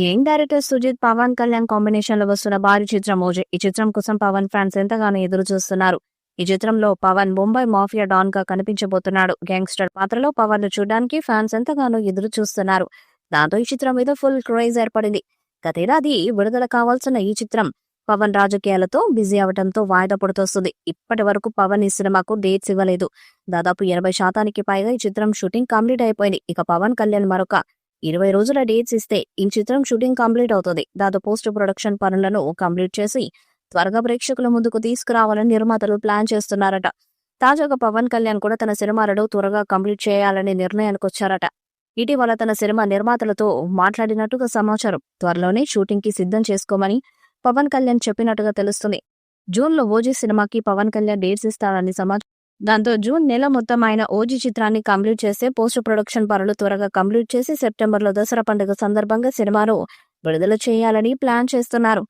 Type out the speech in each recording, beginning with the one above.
Young director Sujeeth Pawan Kalyan combination లో వస్తున్న భారీ చిత్రం ఓజీ. ఈ చిత్రం కోసం పవన్ ఫ్యాన్స్ ఎంతగానో ఎదురు చూస్తున్నారు. ఈ చిత్రంలో పవన్ ముంబై మాఫియా డాన్ గా కనిపించబోతున్నాడు. గ్యాంగ్స్టర్ పాత్రలో పవన్ ను చూడడానికి ఫ్యాన్స్ ఎంతగానో ఎదురు చూస్తున్నారు. దాంతో ఈ చిత్రం మీద ఫుల్ క్రేజ్ ఏర్పడింది. గతేడాది విడుదల కావాల్సిన ఈ చిత్రం పవన్ రాజకీయాలతో బిజీ అవడంతో వాయిదా పడుతోస్తుంది. ఇప్పటి వరకు పవన్ ఈ సినిమాకు డేట్స్ ఇవ్వలేదు. దాదాపు 80% పైగా ఈ చిత్రం షూటింగ్ కంప్లీట్ అయిపోయింది. ఇక పవన్ కళ్యాణ్ మరొక 20 రోజుల డేట్స్ ఇస్తే ఈ చిత్రం షూటింగ్ కంప్లీట్ అవుతుంది. దాంతో పోస్ట్ ప్రొడక్షన్ పనులను కంప్లీట్ చేసి త్వరగా ప్రేక్షకుల ముందుకు తీసుకురావాలని నిర్మాతలు ప్లాన్ చేస్తున్నారట. తాజాగా పవన్ కళ్యాణ్ కూడా తన సినిమాలను త్వరగా కంప్లీట్ చేయాలనే నిర్ణయానికి వచ్చారట. ఇటీవల తన సినిమా నిర్మాతలతో మాట్లాడినట్టుగా సమాచారం. త్వరలోనే షూటింగ్ కి సిద్ధం చేసుకోమని పవన్ కళ్యాణ్ చెప్పినట్టుగా తెలుస్తుంది. జూన్ లో ఓజీ సినిమాకి పవన్ కళ్యాణ్ డేట్స్ ఇస్తారని సమాచారం. దాంతో జూన్ నెల మొత్తం ఆయన ఓజీ చిత్రాన్ని కంప్లీట్ చేస్తే పోస్ట్ ప్రొడక్షన్ పనులు త్వరగా కంప్లీట్ చేసి సెప్టెంబర్లో దసరా పండుగ సందర్భంగా సినిమాను విడుదల చేయాలని ప్లాన్ చేస్తున్నారు.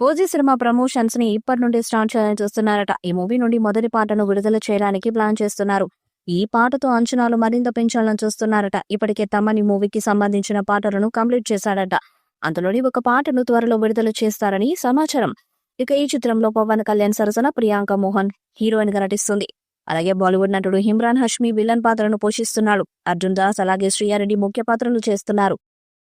ఓజీ సినిమా ప్రమోషన్స్ ని ఇప్పటి నుండి స్టార్ట్ చేయాలని చూస్తున్నారట. ఈ మూవీ నుండి మొదటి పాటను విడుదల చేయడానికి ప్లాన్ చేస్తున్నారు. ఈ పాటతో అంచనాలు మరింత పెంచాలని చూస్తున్నారట. ఇప్పటికే తమని మూవీకి సంబంధించిన పాటలను కంప్లీట్ చేశాడట. అందులోని ఒక పాటను త్వరలో విడుదల చేస్తారని సమాచారం. ఇక ఈ చిత్రంలో పవన్ కళ్యాణ్ సరసన ప్రియాంక మోహన్ హీరోయిన్ గా నటిస్తుంది. అలాగే బాలీవుడ్ నటుడు ఇమ్రాన్ హష్మీ విలన్ పాత్రను పోషిస్తున్నాడు. అర్జున్ దాస్ అలాగే శ్రీయారెడ్డి ముఖ్య పాత్రలు చేస్తున్నారు.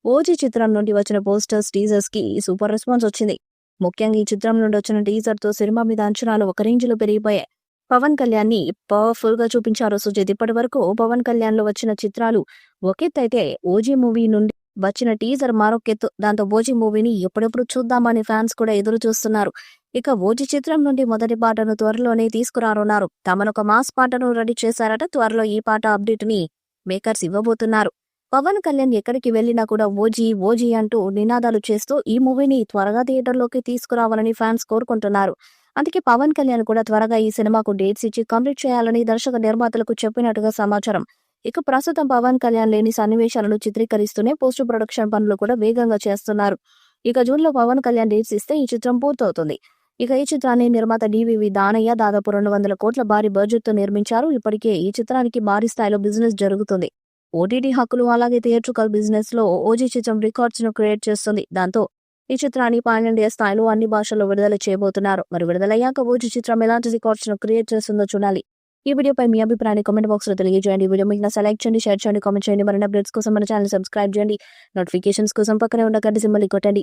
ఓజీ చిత్రం నుండి వచ్చిన పోస్టర్స్ టీజర్స్ కి సూపర్ రెస్పాన్స్ వచ్చింది. ముఖ్యంగా ఈ చిత్రం నుండి వచ్చిన టీజర్ తో సినిమా మీద అంచనాలు ఒక రేంజ్ లో పెరిగిపోయాయి. పవన్ కళ్యాణ్ ని పవర్ఫుల్ గా చూపించారు సుజిత్. ఇప్పటి వరకు పవన్ కళ్యాణ్ లో వచ్చిన చిత్రాలు ఒకెత్తైతే ఓజీ మూవీ నుండి వచ్చిన టీజర్ మరొకెత్తు. దాంతో ఓజీ మూవీని ఎప్పుడెప్పుడు చూద్దామని ఫ్యాన్స్ కూడా ఎదురు చూస్తున్నారు. ఇక ఓజీ చిత్రం నుండి మొదటి పాటను త్వరలోనే తీసుకురానున్నారు. తమనొక మాస్ పాటను రెడీ చేశారట. త్వరలో ఈ పాట అప్డేట్ ని మేకర్స్ ఇవ్వబోతున్నారు. పవన్ కళ్యాణ్ ఎక్కడికి వెళ్లినా కూడా ఓజీ ఓజీ అంటూ నినాదాలు చేస్తూ ఈ మూవీని త్వరగా థియేటర్లోకి తీసుకురావాలని ఫ్యాన్స్ కోరుకుంటున్నారు. అందుకే పవన్ కళ్యాణ్ కూడా త్వరగా ఈ సినిమాకు డేట్స్ ఇచ్చి కంప్లీట్ చేయాలని దర్శక నిర్మాతలకు చెప్పినట్టుగా సమాచారం. ఇక ప్రస్తుతం పవన్ కళ్యాణ్ లేని సన్నివేశాలను చిత్రీకరిస్తూనే పోస్ట్ ప్రొడక్షన్ పనులు కూడా వేగంగా చేస్తున్నారు. ఇక జూన్ లో పవన్ కళ్యాణ్ డేట్స్ ఇస్తే ఈ చిత్రం పూర్తవుతుంది. ఇక ఈ చిత్రాన్ని నిర్మాత డివివి దానయ్య దాదాపు 200 కోట్ల భారీ బడ్జెట్ తో నిర్మించారు. ఇప్పటికే ఈ చిత్రానికి భారీ స్థాయిలో బిజినెస్ జరుగుతుంది. ఓటీటీ హక్కులు అలాగే థియేట్రికల్ బిజినెస్ లో ఓజీ చిత్రం రికార్డ్స్ ను క్రియేట్ చేస్తుంది. దాంతో ఈ చిత్రాన్ని పాన్ ఇండియా స్థాయిలో అన్ని భాషల్లో విడుదల చేయబోతున్నారు. మరి విడుదలయ్యాక ఓజీ చిత్రం ఎలాంటి రికార్డ్స్ ను క్రియేట్ చేస్తుందో చూడాలి. ఈ వీడియోపై మీ అభిప్రాయాన్ని కామెంట్ బాక్స్ లో తెలియజేయండి. వీడియో మీకు సెలెక్ట్ చేయండి, షేర్ చేయండి, కామెంట్ చేయండి. మరిన్ని అప్డేట్స్ కోసం మన ఛానల్ సబ్స్క్రైబ్ చేయండి. నోటిఫికేషన్స్ కోసం పక్కనే ఉన్న గంట సింబల్ కొట్టండి.